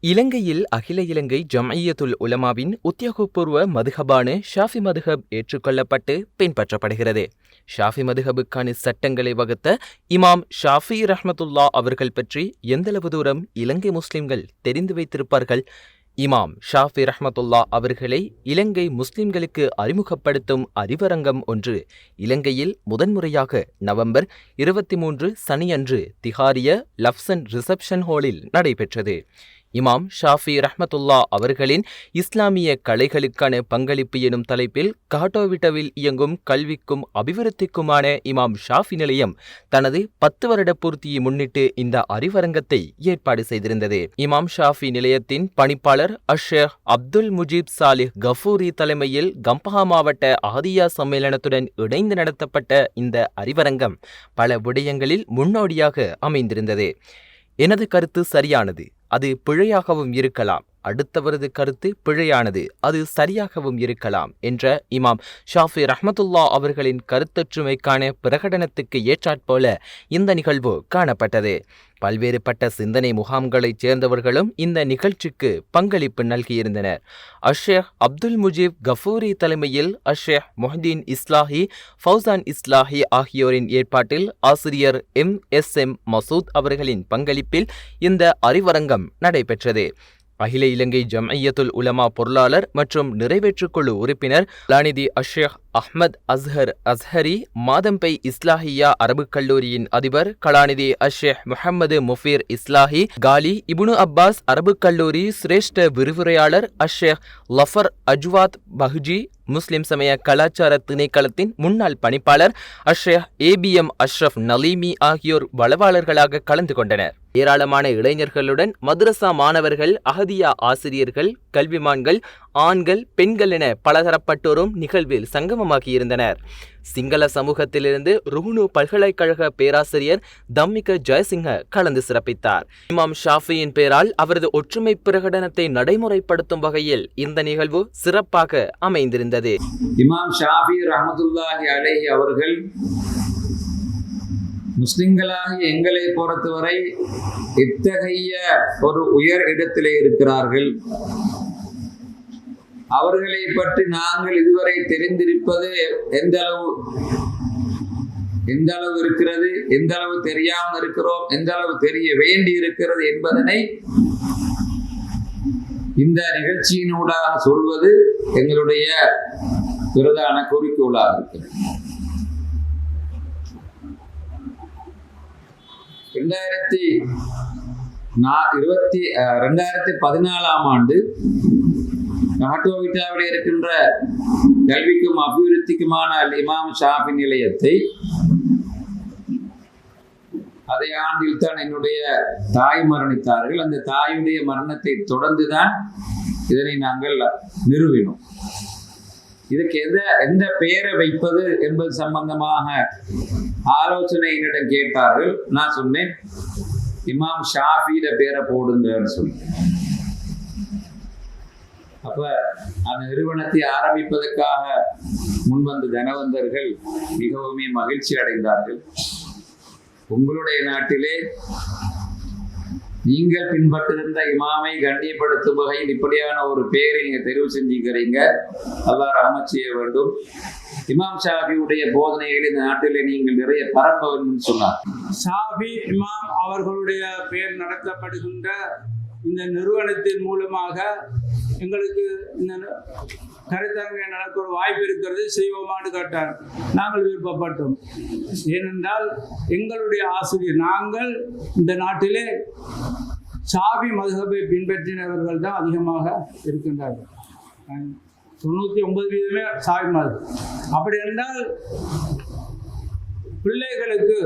இலங்கையில் அகில இலங்கை ஜம்இய்யத்துல் உலமாவின் உத்தியோகபூர்வ மதுஹபான ஷாஃபி மதுஹப் ஏற்றுக்கொள்ளப்பட்டு பின்பற்றப்படுகிறது. ஷாஃபி மதுஹபுக்கான சட்டங்களை வகுத்த இமாம் ஷாஃபி ரஹ்மத்துல்லா அவர்கள் பற்றி எந்தளவு தூரம் இலங்கை முஸ்லிம்கள் தெரிந்து வைத்திருப்பார்கள்? இமாம் ஷாஃபி ரஹ்மத்துல்லா அவர்களை இலங்கை முஸ்லிம்களுக்கு அறிமுகப்படுத்தும் அறிவரங்கம் ஒன்று இலங்கையில் முதன்முறையாக நவம்பர் 23 சனியன்று திஹாரிய லப்சன் ரிசப்ஷன் ஹாலில் நடைபெற்றது. இமாம் ஷாஃபி ரஹ்மத்துல்லா அவர்களின் இஸ்லாமிய கலைகளுக்கான பங்களிப்பு எனும் தலைப்பில் காட்டோவிட்டவில் இயங்கும் கல்விக்கும் அபிவிருத்திக்குமான இமாம் ஷாஃபி நிலையம் தனது 10 வருட பூர்த்தியை முன்னிட்டு இந்த அறிவரங்கத்தை ஏற்பாடு செய்திருந்தது. இமாம் ஷாஃபி நிலையத்தின் பணிப்பாளர் அஷேக் அப்துல் முஜீப் சாலிஹ் கஃபூரி தலைமையில் கம்பஹா மாவட்ட அஹதியா சம்மேளனத்துடன் இணைந்து நடத்தப்பட்ட இந்த அறிவரங்கம் பல விடயங்களில் முன்னோடியாக அமைந்திருந்தது. எனது கருத்து சரியானது, அது பிழையாகவும் இருக்கலாம். அடுத்தவரது கருத்து பிழையானது, அது சரியாகவும் இருக்கலாம் என்ற இமாம் ஷாஃபி ரஹ்மத்துல்லா அவர்களின் கருத்தொற்றுமைக்கான பிரகடனத்துக்கு ஏற்றாற்போல இந்த நிகழ்வு காணப்பட்டது. பல்வேறுபட்ட சிந்தனை முகாம்களைச் சேர்ந்தவர்களும் இந்த நிகழ்ச்சிக்கு பங்களிப்பு நல்கியிருந்தனர். அஷேக் அப்துல் முஜீப் கஃபூரி தலைமையில் அஷேக் முஹ்தீன் இஸ்லாஹி, ஃபௌசான் இஸ்லாஹி ஆகியோரின் ஏற்பாட்டில் ஆசிரியர் MSM மசூத் அவர்களின் பங்களிப்பில் இந்த அறிவரங்கம் நடைபெற்றது. அகில இலங்கை ஜம்இய்யத்துல் உலமா பொருளாளர் மற்றும் நிறைவேற்றுக்குழு உறுப்பினர் லானிதி அஷேக் அஹ்மத் அஸ்ஹர் அஸ்ஹரி, மாதம்பை இஸ்லாஹியா அரபுக் கல்லூரியின் அதிபர் கலாநிதி அஷேக் முஹம்மது முஃபீர் இஸ்லாஹி, காலி இப்னு அப்பாஸ் அரபுக் கல்லூரி சிரேஷ்ட விரிவுரையாளர் அஷேக் லஃபர் அஜ்வாத் பஹ்ஜி, முஸ்லிம் சமய கலாச்சார திணைக்களத்தின் முன்னாள் பணிப்பாளர் அஷேக் ABM அஷ்ரப் நலீமி ஆகியோர் வளவாளர்களாக கலந்து கொண்டனர். ஏராளமான இளைஞர்களுடன் மദ്രസா மாணவர்கள், அஹதியா ஆசிரியர்கள், கல்விமான்கள், ஆண்கள், பெண்கள் என பலதரப்பட்டோரும் நிகழ்வில் சங்கமமாகியிருந்தனர். சிங்கள சமூகத்திலிருந்து ருஹுணு பல்கலைக்கழக பேராசிரியர் தம்மிக ஜெயசிங்க கலந்து சிறப்பித்தார். இமாம் ஷாஃபியின் பெயரால் அவரது ஒற்றுமை பிரகடனத்தை நடைமுறைப்படுத்தும் வகையில் இந்த நிகழ்வு சிறப்பாக அமைந்திருந்தது. இமாம் ஷாஃபி ரஹ்மத்துல்லாஹி அலைஹி அவர்கள் முஸ்லிம்களாகி எங்களை பொறுத்தவரை இத்தகைய ஒரு உயர் இடத்திலே இருக்கிறார்கள். அவர்களை பற்றி நாங்கள் இதுவரை தெரிந்திருப்பது எந்த அளவு இருக்கிறது, எந்த அளவு தெரியாமல் இருக்கிறோம், எந்த அளவு தெரிய வேண்டி இருக்கிறது என்பதனை இந்த நிகழ்ச்சியினூடாக சொல்வது எங்களுடைய பிரதான குறிக்கோளாக இருக்கிறது. 2014ஆம் ஆண்டு காட்டோவிட்டாவில் இருக்கின்ற கல்விக்கும் அபிவிருத்திக்குமான இமாம் ஷாஃபி நிலையத்தை, அதே ஆண்டில் தான் என்னுடைய தாய் மரணித்தார்கள். அந்த தாயுடைய மரணத்தை தொடர்ந்துதான் இதனை நாங்கள் நிறுவினோம். இதுக்கு எந்த பெயரை வைப்பது என்பது சம்பந்தமாக ஆலோசனை என்னிடம் கேட்டார்கள். நான் சொன்னேன், இமாம் ஷாஃபியில பேரை போடுங்கன்னு சொன்னேன். அப்ப அந்த நிறுவனத்தை ஆரம்பிப்பதற்காக முன்வந்த தனவந்தர்கள் மிகவுமே மகிழ்ச்சி அடைந்தார்கள். உங்களுடைய நாட்டிலே நீங்கள் பின்பற்றிருந்த இமாமை கண்ணியப்படுத்தும் வகையில் இப்படியான ஒரு பெயரை நீங்க தெரிவு செஞ்சுக்கிறீங்க, அல்லாஹ் ரஹ்மத் செய்ய வேண்டும். இமாம் ஷாஃபியுடைய போதனைகளை இந்த நாட்டிலே நீங்கள் நிறைய பரப்ப வேண்டும் சொன்னார். ஷாஃபி இமாம் அவர்களுடைய பெயர் நடத்தப்படுகின்ற இந்த நிறுவனத்தின் மூலமாக எங்களுக்கு இந்த கருத்தரங்கை நடக்க ஒரு வாய்ப்பு இருக்கிறது, செய்வோமான்னு கேட்டார். நாங்கள் விருப்பப்பட்டோம். ஏனென்றால் எங்களுடைய ஆசிரியர், நாங்கள் இந்த நாட்டிலே ஷாஃபி மதுஹபை பின்பற்றினவர்கள் தான் அதிகமாக இருக்கின்றார்கள். 99% ஷாஃபி மதுஹப். அப்படி என்றால் பிள்ளைகளுக்கு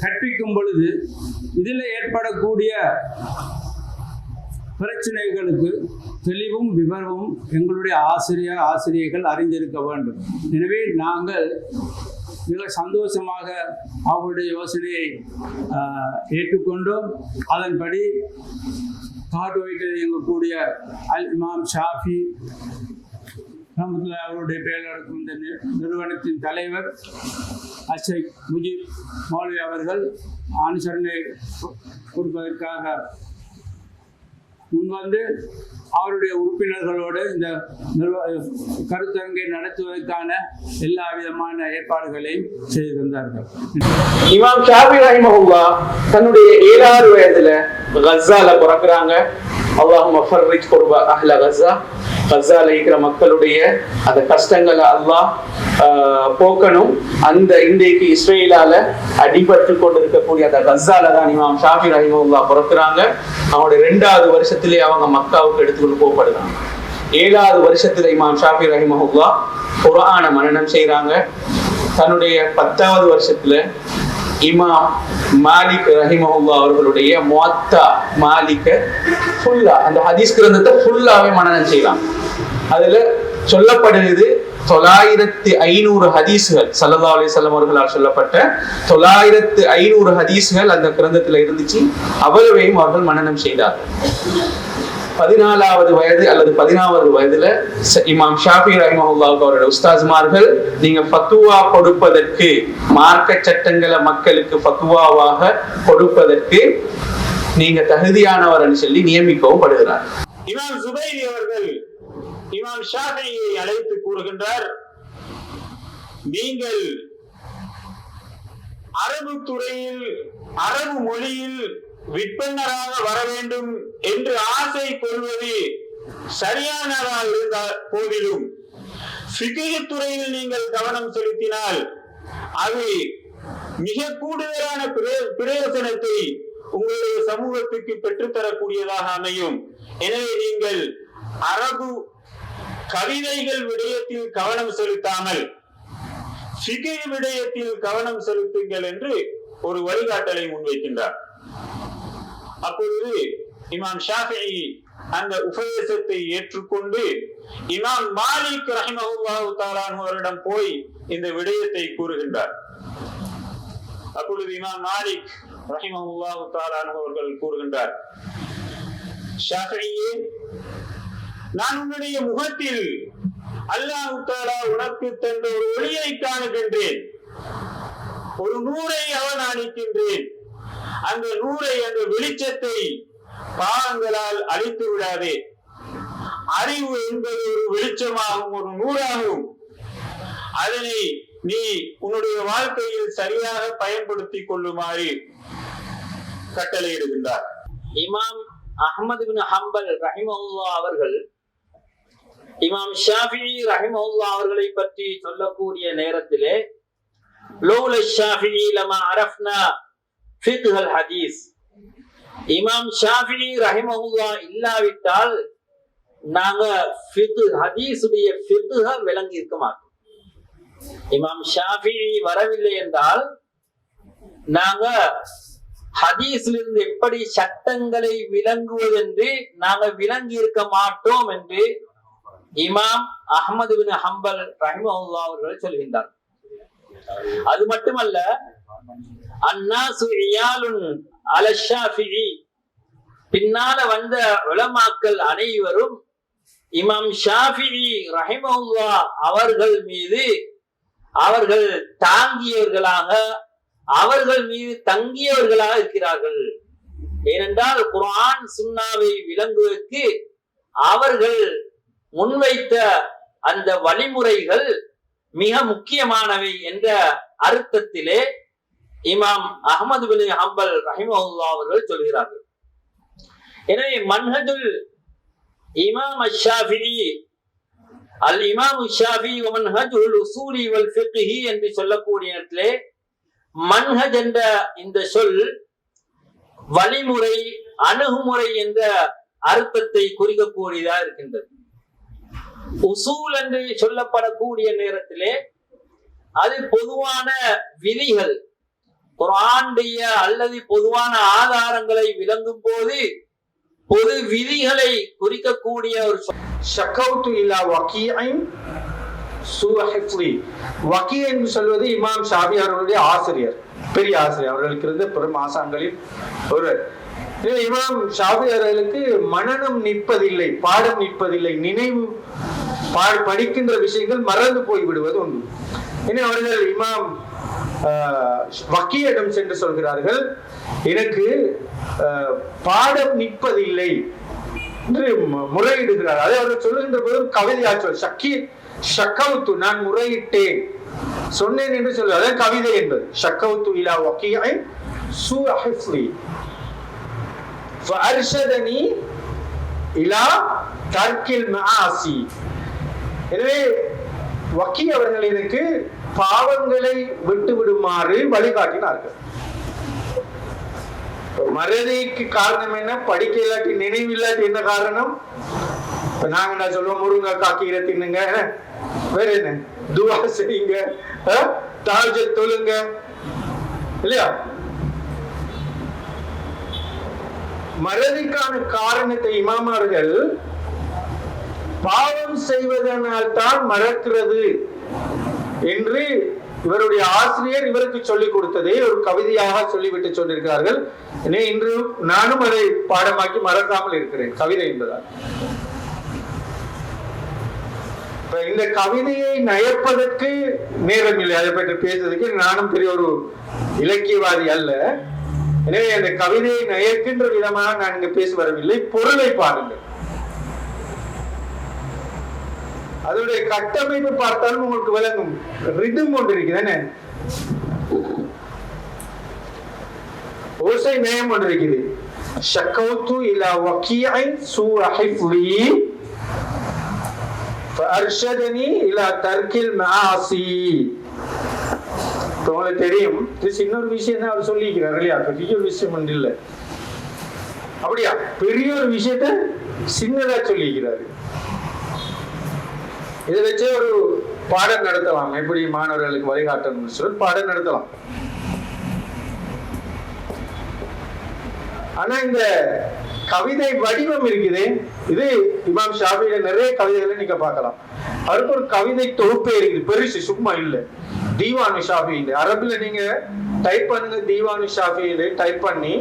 கற்பிக்கும் பொழுது இதில் ஏற்படக்கூடிய பிரச்சனைகளுக்கு தெளிவும் விவரமும் எங்களுடைய ஆசிரியர்கள் அறிந்திருக்க வேண்டும். எனவே நாங்கள் மிக சந்தோஷமாக அவருடைய யோசனையை ஏற்றுக்கொண்டோம். அதன்படி காட்டோவிட்டில் இயங்கக்கூடிய அல் இமாம் ஷாஃபி அவருடைய பெயர் நடக்கும் இந்த நிறுவனத்தின் தலைவர் அஷேக் முஜீப் மௌலவி அவர்கள் அனுசரணை கொடுப்பதற்காக முன்வந்து அவருடைய உறுப்பினர்களோடு இந்த கருத்தரங்கை நடத்துவதற்கான எல்லா விதமான ஏற்பாடுகளையும் செய்து தந்தார்கள். இமாம் ஷாஃபி ரஹிமஹுல்லாஹ் தன்னுடைய 7வது வயதுல கஸால பிறக்குறாங்க. அல்லாஹும்ம ஃபர்ரிஜ் குர்ப அஹ்ல கஸா, கஸால இருக்கிற மக்களுடைய அந்த கஷ்டங்களை அல்லாஹ் போக்கணும். அந்த இன்றைக்கு இஸ்ரேலால அடிபட்டு கொண்டிருக்கக்கூடிய அந்த கஸால தான் இமாம் ஷாஃபி ரஹிமஹுல்லாஹ் பிறக்குறாங்க. அவங்களுடைய 2வது வருஷத்திலே அவங்க மக்காவுக்கு எடுத்துக்கொண்டு போகப்படுறாங்க. 7வது வருஷத்துல இமாம் ஷாஃபி ரஹிமஹுல்லாஹ் குர்ஆன மனனம் செய்யறாங்க. தன்னுடைய 10வது வருஷத்துல இமாம் மாலிக் ரஹிமஹுல்லாஹ் அவர்களுடைய முவத்தா மாலிக ஃபுல்லா அந்த ஹதீஸ் கிரந்தத்தை ஃபுல்லாவே மனனம் செய்யலாம். அதுல சொல்லப்படுகிறது 9500 ஹதீஸ்கள் ஸல்லல்லாஹு அலைஹி வஸல்லம் அவர்களால் சொல்லப்பட்ட 9500 ஹதீஸ்கள் அந்த கிரந்தத்துல இருந்துச்சு. அவ்வளவையும் அவர்கள் மனனம் செய்தார்கள். 14வது வயது அல்லது 15வது வயதுல இமாம் ஷாஃபி ரஹிமஹுல்லாஹ் அவருடைய உஸ்தாஸ்மார்கள் நீங்க ஃபத்வா கொடுப்பதற்கு, மார்க்க சட்டங்களை மக்களுக்கு ஃபத்வாவாக கொடுப்பதற்கு நீங்க தகுதியானவர்னு சொல்லி நியமிக்கவும் படுகிறார். இமாம் ஜுபைரி அவர்கள் இமாம் ஷாஃபியை அழைத்து கூறுகின்றார், நீங்கள் அரபு துறையில் அரபு மொழியில் விற்பனராக வர வேண்டும் என்று ஆசை கொள்வது சரியானதாக இருந்த போதிலும் ஃபிக்ஹ் துறையில் நீங்கள் கவனம் செலுத்தினால் அது மிக கூடுதலான பிரயோசனத்தை உங்களுடைய சமூகத்துக்கு பெற்றுத்தரக்கூடியதாக அமையும். எனவே நீங்கள் அரபு கவிதைகள் விடயத்தில் கவனம் செலுத்தாமல் ஃபிக்ஹ் விடயத்தில் கவனம் செலுத்துங்கள் என்று ஒரு வழிகாட்டலை முன்வைக்கின்றார். அப்பொழுது இமாம் ஷாஃபிஈ அந்த உபதேசத்தை ஏற்றுக்கொண்டு இமாம் மாலிக் ரஹிமஹுல்லாஹு தஆலா அவரிடம் போய் இந்த விடயத்தை கூறுகின்றார். அப்பொழுது இமாம் மாலிக் ரஹிமஹுல்லாஹு தஆலா அவர்கள் கூறுகின்றார், ஷாஃபிஈ, நான் உன்னுடைய முகத்தில் அல்லாஹ் தஆலா உனக்கு தந்த ஒரு ஒளியை காணுகின்றேன், ஒரு நூரை அவதானிக்கின்றேன். அந்த நூரை, அந்த வெளிச்சத்தை பாவங்களால் அழித்து விடாதே. அறிவு என்பது ஒரு வெளிச்சமாகும், ஒரு நூறாகும். அதனை நீ உன்னுடைய வாழ்க்கையில் சரியாக பயன்படுத்திக் கொள்ளுமாறு கட்டளையிடுகின்றார். இமாம் அஹ்மது பின் ஹம்பல் ரஹிமஹுல்லாஹ் அவர்கள் இமாம் ஷாஃபிஈ ரஹிமஹுல்லாஹ் அவர்களை பற்றி சொல்லக்கூடிய நேரத்திலே லௌலா ஷாஃபிஈ லமா அரஃப்னா ஃபிக்ஹல் ஹதீஸ், இமாம் ஷாஃபிஈ ரஹிமஹுல்லாஹ் இல்லாவிட்டால் நாங்க ஹதீஸுடைய ஃபிக்ஹ விளங்கி இருக்க மாட்டோம். இமாம் ஷாஃபிஈ வரவில்லை என்றால் நாங்க ஹதீஸிலிருந்து எப்படி சட்டங்களை விளங்குவதென்று நாங்க விளங்கி இருக்க மாட்டோம் என்று இமாம் அஹ்மது பின் ஹம்பல் ரஹிமஹுல்லாஹ் அவர்கள் சொல்கின்றார். அது மட்டுமல்ல, அன்னாசு இயாலுன் அல ஷாஃபிஈ, பின்னால வந்த உலமாக்கள் அனைவரும் இமாம் ஷாஃபிஈ ரஹிமஹுல்லாஹ் அவர்கள் மீது அவர்கள் தாங்கியவர்களாக, அவர்கள் மீது தங்கியவர்களாக இருக்கிறார்கள். ஏனென்றால் குர்ஆன் சுன்னாவை விளங்குவதற்கு அவர்கள் முன்வைத்த அந்த வழிமுறைகள் மிக முக்கியமானவை என்ற அர்த்தத்திலே இமாம் அஹ்மது பின் ஹம்பல் ரஹிமஹுல்லாஹ் அவர்கள் சொல்கிறார்கள். எனவே மன்ஹஜுல் இமாம் ஷாஃபிஈ அல் இமாம் ஷாஃபிஈ வ மன்ஹஜுல் உஸூலி வல் ஃபிக்ஹி என்று சொல்லக்கூடிய இடத்திலே மன்ஹஜ் என்ற இந்த சொல் வழிமுறை, அணுகுமுறை என்ற அர்த்தத்தை குறிக்கக்கூடியதாக இருக்கின்றது. உசூல் என்று சொல்லப்படக்கூடிய நேரத்திலே அது பொதுவான விதிகள், குர்ஆனுடைய அல்லது பொதுவான ஆதாரங்களை விளங்கும் போது பொது விதிகளை குறிக்கக்கூடிய ஒரு ஷகௌது இலா வகீஇன் சுஹிஃப்லி. வகீ என்று சொல்வது இமாம் ஷாஃபி அவர்களுடைய ஆசிரியர், பெரிய ஆசிரியர், அவர்களுக்கு இருந்த பெரும் ஆசான்களில் ஒருவர். இமாம் ஷாஃபி அவர்களுக்கு மனனம் நிற்பதில்லை, பாடம் நிற்பதில்லை, நினைவு படிக்கின்ற விஷயங்கள் மறந்து போய் விடுவது உண்டு. இனி அவர்கள் இமாம் வக்கீயிடம் சென்று சொல்கிறார்கள், எனக்கு பாடம் நிற்பதில்லை, என்று முறையிடுகிறார். அதை அவர் சொல்லுகின்ற போது கவிதையாற்றல் ஷக்கவுத்து, நான் முறையிட்டேன், சொன்னேன் என்று சொல்லுவார். அதான் கவிதை என்பது. ஷக்கவுத்து இலா வக்கீஇ சூஅ ஹிஃப்லி ஃபஅர்ஷதனி இலா தர்கில் மஆசி. எனவே வக்கீ அவர்கள் எனக்கு பாவங்களை விட்டு விடுமாறு வழிகாட்டினார்கள். மறதிக்கு காரணம் என்ன? படிக்க இல்லாட்டி, நினைவு இல்லாட்டி என்ன காரணம்? இப்ப நாங்க என்ன சொல்லுவோம், முருங்கைக்காய் கீரை தின்னுங்க, வேற என்ன, துவா செய்யுங்க, தஹஜ்ஜுத் தொழுங்க, இல்லையா? மறதிக்கான காரணத்தை இமாமார்கள் பாவம் செய்வதனால் தான் மறக்கிறது என்று இவருடைய ஆசிரியர் இவருக்கு சொல்லிக் கொடுத்ததை ஒரு கவிதையாக சொல்லிவிட்டு சொல்லியிருக்கிறார்கள். இன்று நானும் அதை பாடமாக்கி மறக்காமல் இருக்கிறேன், கவிதை என்பதால். இந்த கவிதையை நயப்பதற்கு நேரம் இல்லை, அதை பற்றி பேசுறதுக்கு. நானும் பெரிய ஒரு இலக்கியவாதி அல்ல. எனவே அந்த கவிதையை நயக்கின்ற விதமாக நான் இங்க பேச வரவில்லை. பொருளை பாருங்கள், அதனுடைய கட்டமைப்பு பார்த்தாலும் உங்களுக்கு விளங்கும். ரிதம் ஒன்று இருக்குது, ஓசை நயம் ஒன்று இருக்குது. ஷக்கவுத்து இலா வக்கீஇ சூஅ ஹிஃப்லி ஃபஅர்ஷதனி இலா தர்கில் மஆசி. உங்களுக்கு தெரியும், இது சின்ன ஒரு விஷயம் தான் அவர் சொல்லிக்கிறார் இல்லையா? பெரிய ஒரு விஷயம் ஒன்று இல்லை, அப்படியா? பெரிய ஒரு விஷயத்த சின்னதா சொல்லிக்கிறாரு. இதை வச்சு ஒரு பாடம் நடத்தலாம், எப்படி மாணவர்களுக்கு வழிகாட்டணும்னு சொல்லி பாடம் நடத்தலாம். ஆனா இந்த கவிதை வடிவம் இருக்குது. இது இமாம் ஷாஃபியில நிறைய கவிதைகளை நீங்க பார்க்கலாம். அவருக்கு ஒரு கவிதை தொகுப்பே இருக்குது, பெருசு, சும்மா இல்லை. தீவானு ஷாஃபியில் அரபுல நீங்க டைப் பண்ணுங்க, தீவானு ஷாஃபியில் டைப் பண்ணி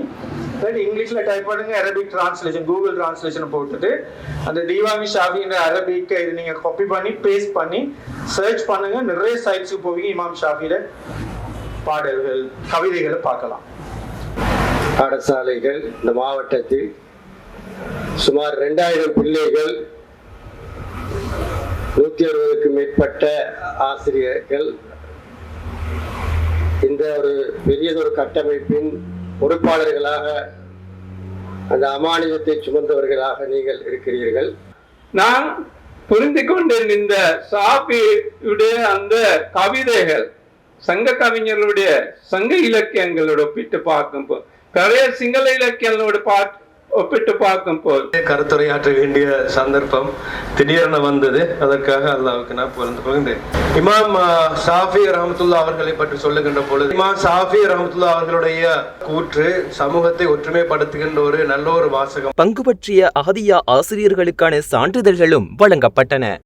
இங்கிலீஷ்ல டைப் பண்ணுங்க, அரபிக் டிரான்ஸ்லேஷன், கூகுள் டிரான்ஸ்லேஷன் போட்டுட்டு அந்த தீவானு ஷாஃபின்ற அரபிக் இது நீங்க காப்பி பண்ணி பேஸ்ட் பண்ணி சர்ச் பண்ணுங்க, நிறைய சைட்ஸுக்கு போவீங்க. இமாம் ஷாஃபியில பாடல்கள், கவிதைகளை பார்க்கலாம். பாடசாலைகள் இந்த மாவட்டத்தில் சுமார் 2000 பிள்ளைகள், 160க்கும் மேற்பட்ட ஆசிரியர்கள் இந்த ஒரு பெரியதொரு கட்டமைப்பின் பொறுப்பாளர்களாக, அந்த அமானிதத்தை சுமந்தவர்களாக நீங்கள் இருக்கிறீர்கள். நான் புரிந்து கொண்டேன், இந்த ஷாஃபியுடைய அந்த கவிதைகள் சங்க கவிஞர்களுடைய சங்க இலக்கியங்களோட ஒப்பிட்டு பார்க்கும் போது, பழைய சிங்கள இலக்கியங்களோடு ஒப்பிட்டு பார்க்கும் போது கருத்துரையாற்ற வேண்டிய சந்தர்ப்பம் திடீரென வந்தது. அதற்காக அல்லாஹ்வுக்கு நான் புகழ்ந்து கொள்கிறேன். இமாம் ஷாஃபி ரஹ்மத்துல்லாஹ் அவர்களை பற்றி சொல்லுகின்ற பொழுது, இமாம் ஷாஃபி ரஹ்மத்துல்லாஹ் அவர்களுடைய கூற்று சமூகத்தை ஒற்றுமைப்படுத்துகின்ற ஒரு நல்ல ஒரு வாசகம். பங்கு பற்றிய அஹதியா ஆசிரியர்களுக்கான சான்றிதழ்களும் வழங்கப்பட்டன.